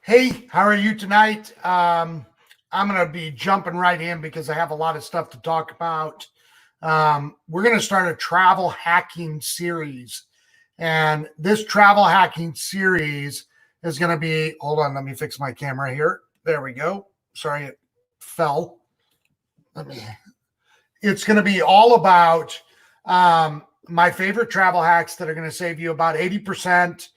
Hey, how are you tonight? I'm going to be jumping right in because I have a lot of stuff to talk about. We're going to start a travel hacking series. And this travel hacking series is going to be, hold on, let me fix my camera here. There we go. Sorry, it fell. It's going to be all about my favorite travel hacks that are going to save you about 80%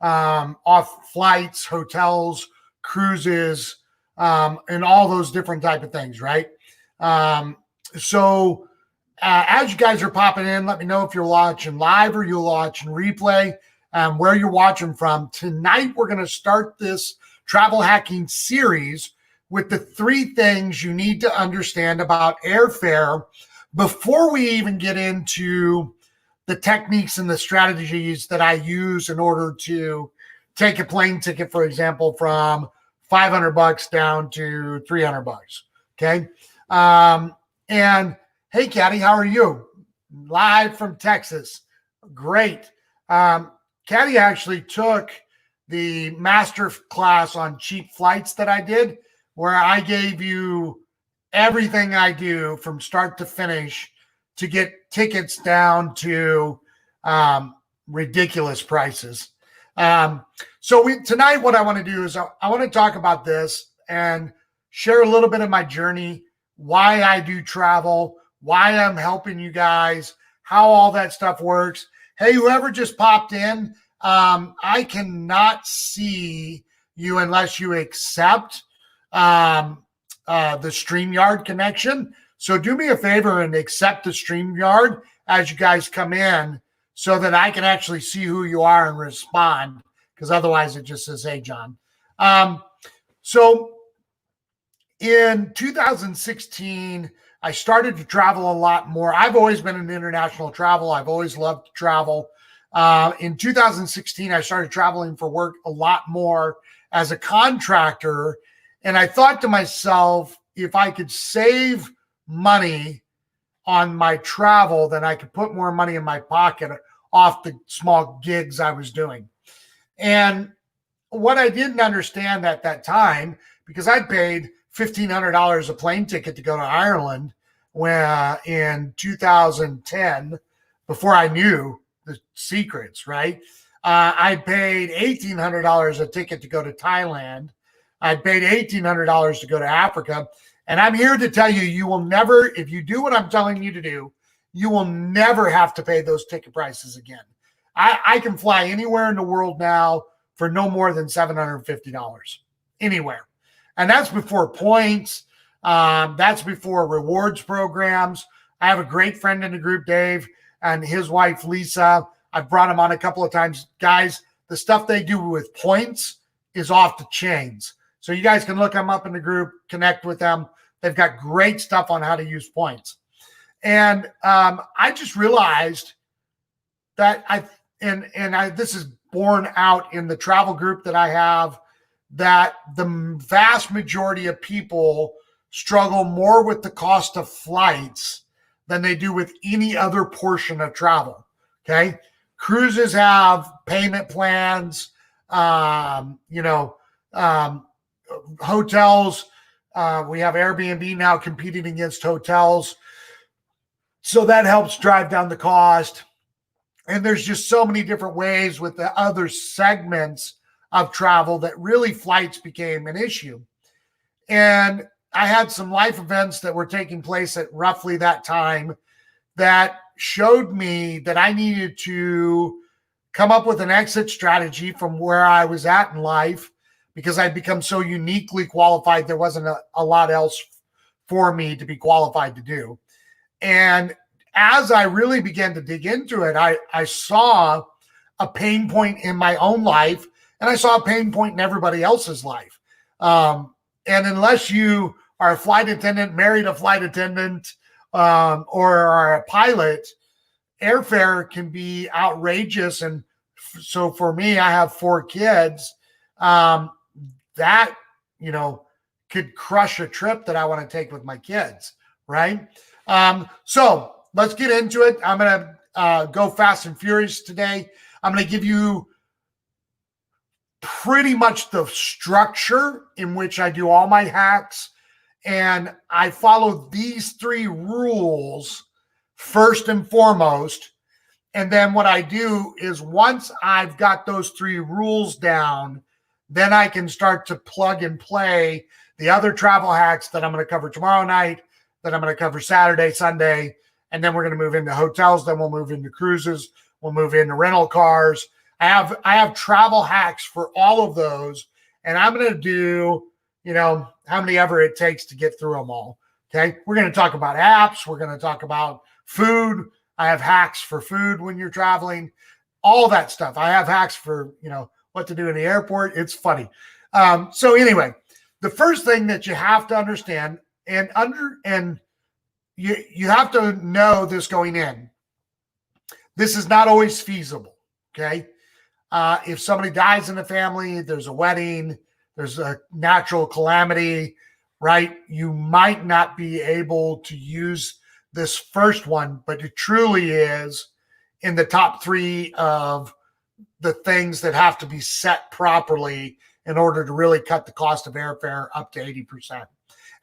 off flights, hotels, cruises, and all those different type of things, right? So as you guys are popping in, let me know if you're watching live or you're watching replay, where you're watching from. Tonight, we're going to start this travel hacking series with the 3 things you need to understand about airfare before we even get into the techniques and the strategies that I use in order to take a plane ticket, for example, from $500 down to $300. Okay. And hey, Caddy, how are you? Live from Texas. Great. Caddy actually took the master class on cheap flights that I did, where I gave you everything I do from start to finish to get tickets down to ridiculous prices. Tonight, what I want to do is I want to talk about this and share a little bit of my journey, why I do travel, why I'm helping you guys, how all that stuff works. Hey, whoever just popped in, I cannot see you unless you accept the StreamYard connection. So do me a favor and accept the StreamYard as you guys come in so that I can actually see who you are and respond, because otherwise it just says, hey, John. So in 2016, I started to travel a lot more. I've always been in international travel. I've always loved to travel. In 2016, I started traveling for work a lot more as a contractor. And I thought to myself, if I could save money on my travel, then I could put more money in my pocket off the small gigs I was doing. And what I didn't understand at that time, because I paid $1,500 a plane ticket to go to Ireland in 2010, before I knew the secrets, right? I paid $1,800 a ticket to go to Thailand. I paid $1,800 to go to Africa. And I'm here to tell you, you will never, if you do what I'm telling you to do, you will never have to pay those ticket prices again. I can fly anywhere in the world now for no more than $750, anywhere. And that's before points. That's before rewards programs. I have a great friend in the group, Dave, and his wife, Lisa. I've brought him on a couple of times. Guys, the stuff they do with points is off the chains. So you guys can look them up in the group, connect with them. They've got great stuff on how to use points. And I just realized that this is borne out in the travel group that I have, that the vast majority of people struggle more with the cost of flights than they do with any other portion of travel. Okay. Cruises have payment plans, hotels. We have Airbnb now competing against hotels. So that helps drive down the cost. And there's just so many different ways with the other segments of travel that really flights became an issue. And I had some life events that were taking place at roughly that time that showed me that I needed to come up with an exit strategy from where I was at in life, because I'd become so uniquely qualified. There wasn't a lot else for me to be qualified to do. And as I really began to dig into it, I saw a pain point in my own life, and I saw a pain point in everybody else's life. And unless you are a flight attendant, married a flight attendant, or are a pilot, airfare can be outrageous. And so for me, I have 4 kids. That, could crush a trip that I want to take with my kids, right? So let's get into it. I'm going to go fast and furious today. I'm going to give you pretty much the structure in which I do all my hacks. And I follow these 3 rules first and foremost. And then what I do is once I've got those 3 rules down, then I can start to plug and play the other travel hacks that I'm going to cover tomorrow night, that I'm going to cover Saturday, Sunday, and then we're going to move into hotels. Then we'll move into cruises. We'll move into rental cars. I have travel hacks for all of those, and I'm going to do, how many ever it takes to get through them all. Okay. We're going to talk about apps. We're going to talk about food. I have hacks for food when you're traveling, all that stuff. I have hacks for, what to do in the airport. It's funny. So anyway, the first thing that you have to understand and you have to know this going in. This is not always feasible. Okay. If somebody dies in the family, there's a wedding, there's a natural calamity, right? You might not be able to use this first one, but it truly is in the top 3 of the things that have to be set properly in order to really cut the cost of airfare up to 80%.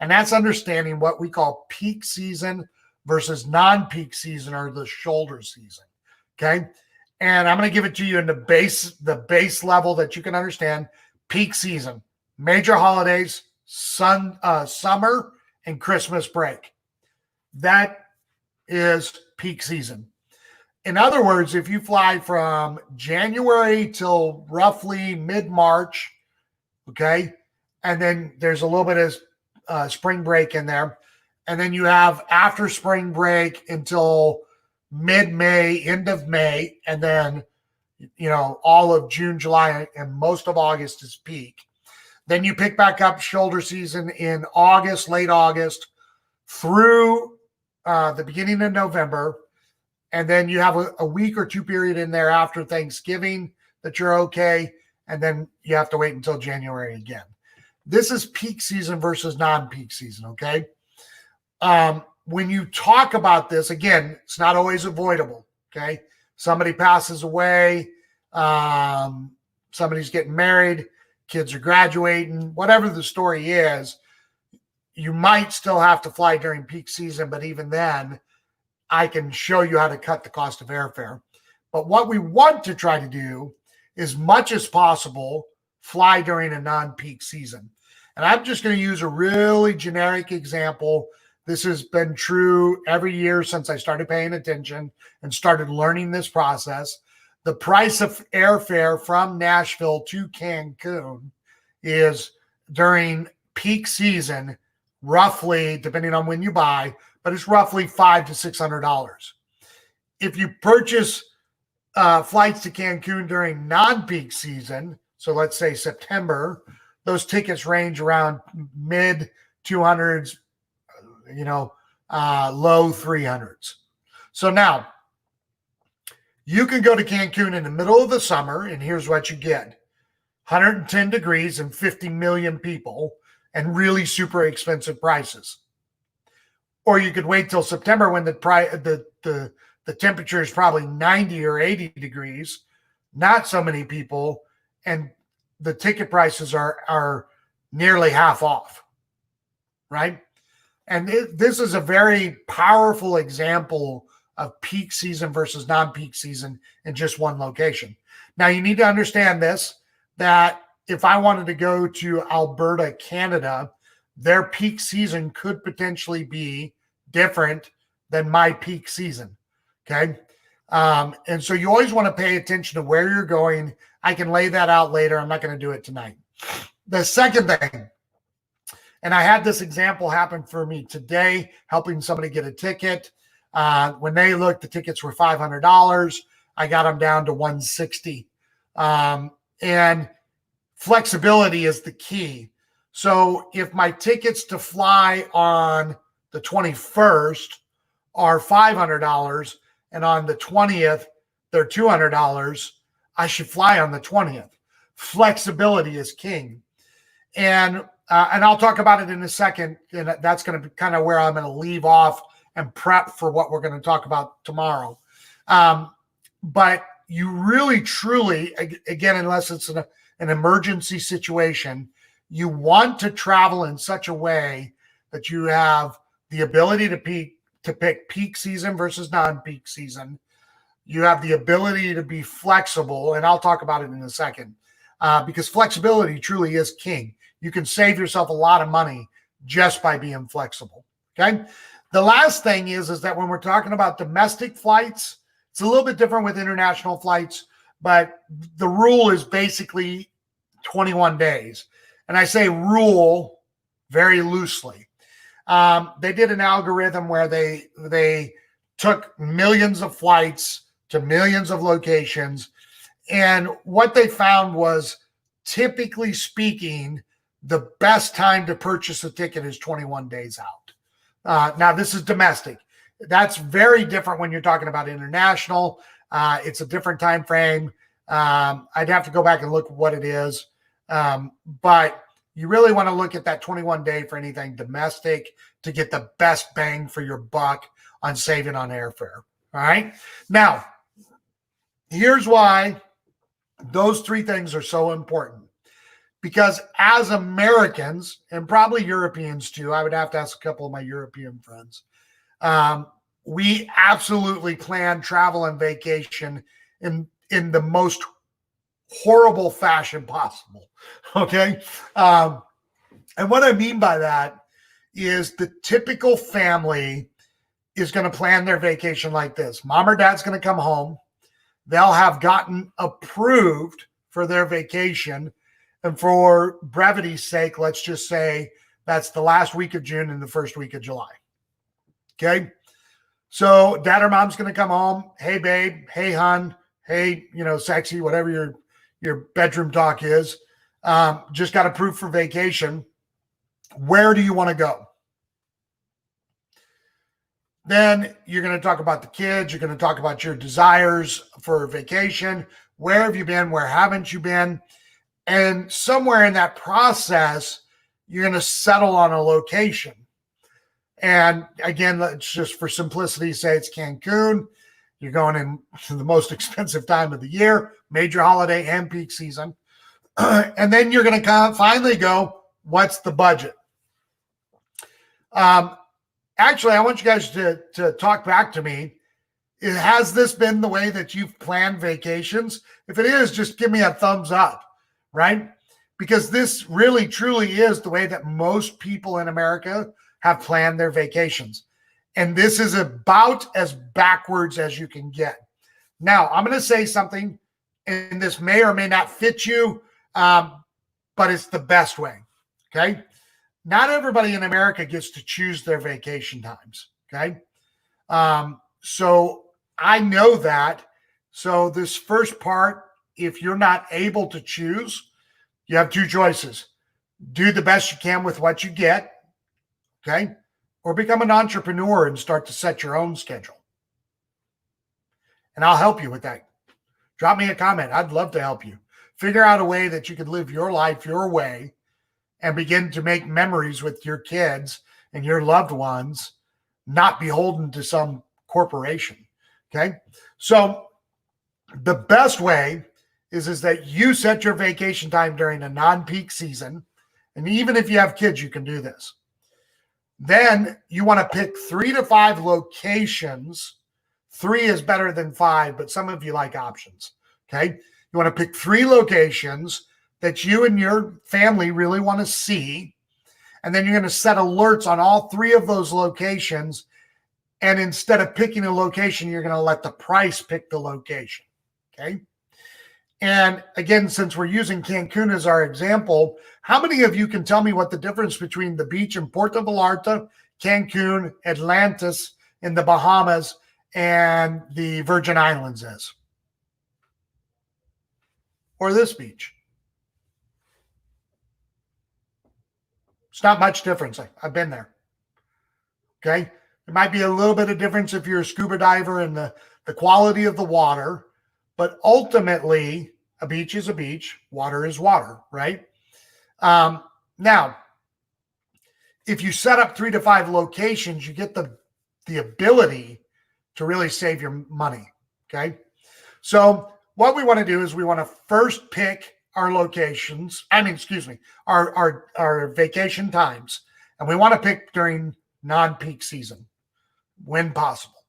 And that's understanding what we call peak season versus non-peak season, or the shoulder season. Okay. And I'm going to give it to you in the base level that you can understand. Peak season, major holidays, summer and Christmas break. That is peak season. In other words, if you fly from January till roughly mid-March, okay, and then there's a little bit of spring break in there, and then you have after spring break until mid-May, end of May, and then, all of June, July, and most of August is peak. Then you pick back up shoulder season in August, late August, through the beginning of November. And then you have a week or 2 period in there after Thanksgiving that you're okay. And then you have to wait until January again. This is peak season versus non-peak season, okay? When you talk about this, again, it's not always avoidable, okay? Somebody passes away, somebody's getting married, kids are graduating, whatever the story is, you might still have to fly during peak season, but even then, I can show you how to cut the cost of airfare. But what we want to try to do, as much as possible, fly during a non-peak season. And I'm just going to use a really generic example. This has been true every year since I started paying attention and started learning this process. The price of airfare from Nashville to Cancun is during peak season, roughly, depending on when you buy, but it's roughly $500 to $600. If you purchase flights to Cancun during non-peak season, so let's say September, those tickets range around mid 200s, low 300s. So now you can go to Cancun in the middle of the summer, and here's what you get: 110 degrees and 50 million people, and really super expensive prices. Or you could wait till September when the temperature is probably 90 or 80 degrees, not so many people, and the ticket prices are nearly half off, right? And this is a very powerful example of peak season versus non-peak season in just one location. Now, you need to understand this, that if I wanted to go to Alberta, Canada, their peak season could potentially be different than my peak season, okay? And so you always want to pay attention to where you're going. I can lay that out later. I'm not going to do it tonight. The second thing, and I had this example happen for me today, helping somebody get a ticket. When they looked, the tickets were $500. I got them down to $160. And flexibility is the key. So if my tickets to fly on the 21st are $500 and on the 20th they're $200, I should fly on the 20th. Flexibility is king. And I'll talk about it in a second, and that's going to be kind of where I'm going to leave off and prep for what we're going to talk about tomorrow. But you really, truly, again, unless it's an emergency situation, you want to travel in such a way that you have the ability to pick peak season versus non-peak season. You have the ability to be flexible, and I'll talk about it in a second, because flexibility truly is king. You can save yourself a lot of money just by being flexible, okay? The last thing is that when we're talking about domestic flights, it's a little bit different with international flights, but the rule is basically 21 days. And I say rule very loosely. They did an algorithm where they took millions of flights to millions of locations. And what they found was, typically speaking, the best time to purchase a ticket is 21 days out. Now, this is domestic. That's very different when you're talking about international. It's a different time frame. I'd have to go back and look what it is. But you really want to look at that 21 day for anything domestic to get the best bang for your buck on saving on airfare. All right. Now, here's why those three things are so important. Because as Americans, and probably Europeans too, I would have to ask a couple of my European friends, we absolutely plan travel and vacation in the most horrible fashion possible. Okay. And what I mean by that is the typical family is going to plan their vacation like this. Mom or dad's going to come home. They'll have gotten approved for their vacation. And for brevity's sake, let's just say that's the last week of June and the first week of July. Okay. So dad or mom's going to come home. Hey, babe. Hey, hon. Hey, sexy, whatever your bedroom talk is. Just got approved for vacation. Where do you want to go? Then you're going to talk about the kids. You're going to talk about your desires for vacation. Where have you been? Where haven't you been? And somewhere in that process, you're going to settle on a location. And again, let's just for simplicity say it's Cancun. You're going in the most expensive time of the year, major holiday and peak season. And then you're going to finally go, what's the budget? Actually, I want you guys to talk back to me. Has this been the way that you've planned vacations? If it is, just give me a thumbs up, right? Because this really, truly is the way that most people in America have planned their vacations. And this is about as backwards as you can get. Now, I'm going to say something, and this may or may not fit you, but it's the best way, okay? Not everybody in America gets to choose their vacation times, okay? So I know that. So this first part, if you're not able to choose, you have two choices. Do the best you can with what you get, okay? Or become an entrepreneur and start to set your own schedule. And I'll help you with that. Drop me a comment. I'd love to help you. Figure out a way that you can live your life your way and begin to make memories with your kids and your loved ones, not beholden to some corporation, okay? So the best way is that you set your vacation time during a non-peak season, and even if you have kids, you can do this. Then you want to pick 3 to 5 locations. 3 is better than 5, but some of you like options, okay? You want to pick 3 locations that you and your family really want to see. And then you're going to set alerts on all 3 of those locations. And instead of picking a location, you're going to let the price pick the location. Okay. And again, since we're using Cancun as our example, how many of you can tell me what the difference between the beach in Puerto Vallarta, Cancun, Atlantis in the Bahamas, and the Virgin Islands is? Or this beach? It's not much difference. I've been there. Okay. There might be a little bit of difference if you're a scuba diver and the quality of the water, but ultimately a beach is a beach. Water is water, right? Now, if you set up 3 to 5 locations, you get the ability to really save your money. Okay. So what we want to do is we want to first pick our locations, excuse me, our vacation times, and we want to pick during non-peak season when possible.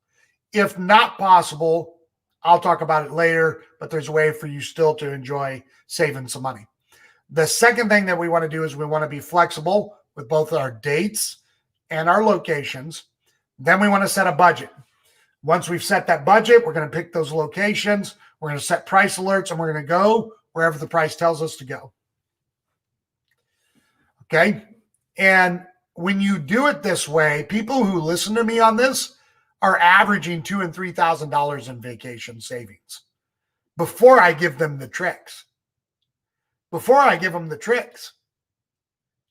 If not possible, I'll talk about it later, but there's a way for you still to enjoy saving some money. The second thing that we want to do is we want to be flexible with both our dates and our locations. Then we want to set a budget. Once we've set that budget, we're going to pick those locations. We're going to set price alerts, and we're going to go wherever the price tells us to go. Okay? And when you do it this way, people who listen to me on this are averaging $2,000 and $3,000 in vacation savings before I give them the tricks.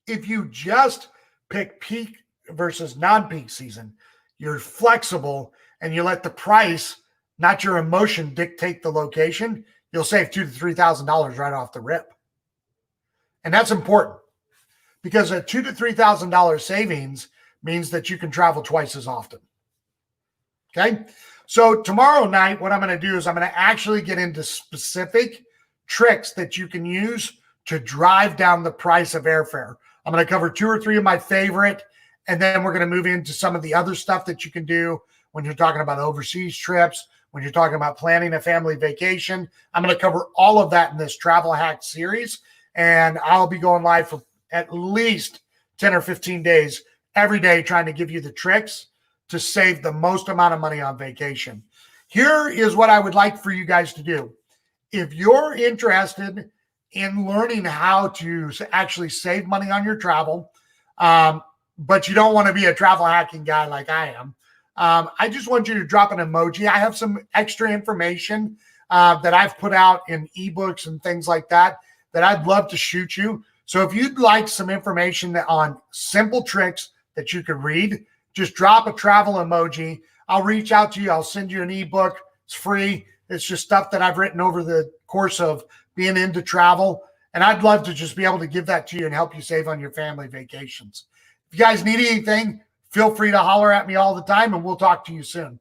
If you just pick peak versus non-peak season, you're flexible and you let the price, not your emotion, dictate the location, you'll save $2,000 to $3,000 right off the rip. And that's important because a $2,000 to $3,000 savings means that you can travel twice as often. Okay. So tomorrow night, what I'm going to do is I'm going to actually get into specific tricks that you can use to drive down the price of airfare. I'm going to cover 2 or 3 of my favorite, and then we're going to move into some of the other stuff that you can do when you're talking about overseas trips, when you're talking about planning a family vacation. I'm going to cover all of that in this travel hack series, and I'll be going live for at least 10 or 15 days every day trying to give you the tricks to save the most amount of money on vacation. Here is what I would like for you guys to do. If you're interested in learning how to actually save money on your travel, but you don't want to be a travel hacking guy like I am, I just want you to drop an emoji. I have some extra information that I've put out in ebooks and things like that I'd love to shoot you. So if you'd like some information on simple tricks that you could read, just drop a travel emoji. I'll reach out to you. I'll send you an ebook. It's free. It's just stuff that I've written over the course of being into travel. And I'd love to just be able to give that to you and help you save on your family vacations. If you guys need anything, feel free to holler at me all the time, and we'll talk to you soon.